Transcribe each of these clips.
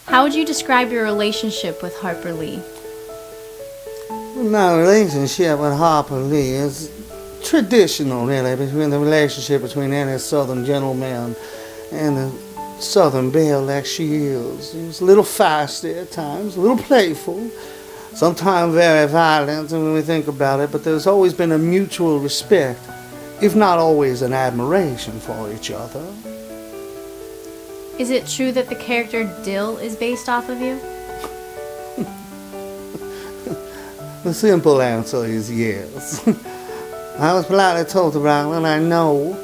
How would you describe your relationship with Harper Lee? My relationship with Harper Lee is traditional, really, between the relationship between any Southern gentleman and the Southern belle like she is. She's a little feisty at times, a little playful, sometimes very violent when we think about it, but there's always been a mutual respect, if not always an admiration for each other. Is it true that the character Dill is based off of you? The simple answer is yes. I was politely told to write what I know.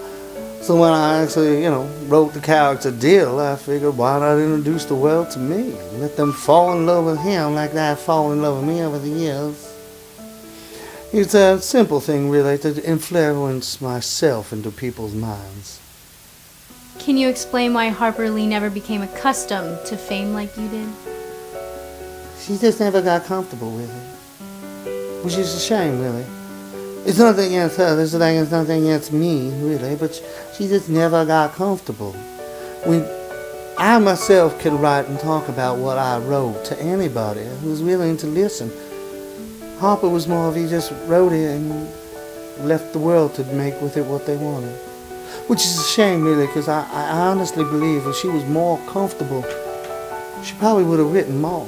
So when I actually, wrote the character Dill, I figured why not introduce the world to me and let them fall in love with him like they've fallen in love with me over the years. It's a simple thing, really, to influence myself into people's minds. Can you explain why Harper Lee never became accustomed to fame like you did? She just never got comfortable with it, which is a shame, really. It's nothing against her, it's nothing against me, really, but she just never got comfortable. When I myself can write and talk about what I wrote to anybody who's willing to listen. Harper was more of he just wrote it and left the world to make with it what they wanted. Which is a shame, really, because I honestly believe if she was more comfortable, she probably would have written more.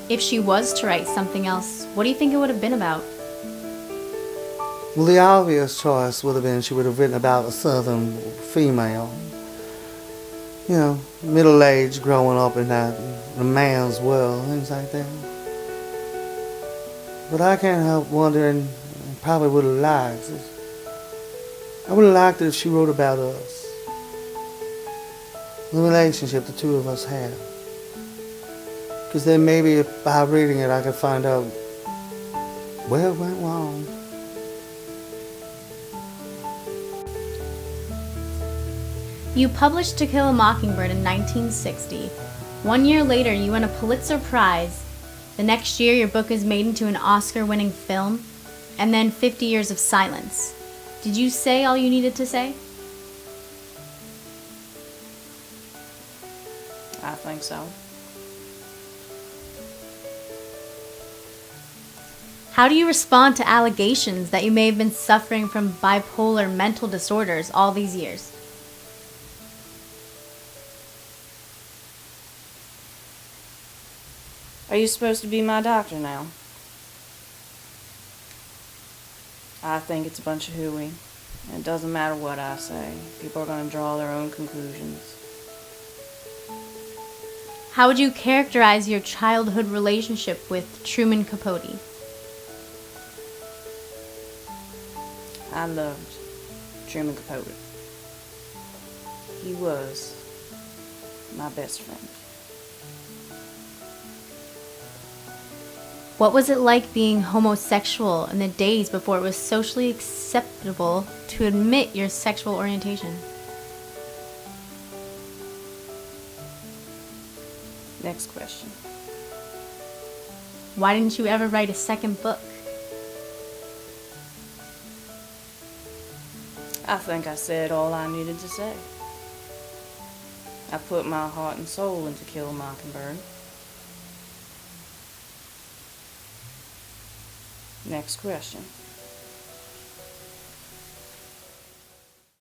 If she was to write something else, what do you think it would have been about? Well, the obvious choice would have been she would have written about a Southern female. Middle-aged, growing up in a man's world, things like that. But I can't help wondering, I probably would have liked it. I would have liked it if she wrote about us. The relationship the two of us had. Because then maybe by reading it I could find out where it went wrong. You published To Kill a Mockingbird in 1960. 1 year later, you won a Pulitzer Prize. The next year, your book is made into an Oscar-winning film. And then 50 years of silence. Did you say all you needed to say? I think so. How do you respond to allegations that you may have been suffering from bipolar mental disorders all these years? Are you supposed to be my doctor now? I think it's a bunch of hooey. And it doesn't matter what I say. People are going to draw their own conclusions. How would you characterize your childhood relationship with Truman Capote? I loved Truman Capote. He was my best friend. What was it like being homosexual in the days before it was socially acceptable to admit your sexual orientation? Next question. Why didn't you ever write a second book? I think I said all I needed to say. I put my heart and soul into Kill a Mockingbird. Next question.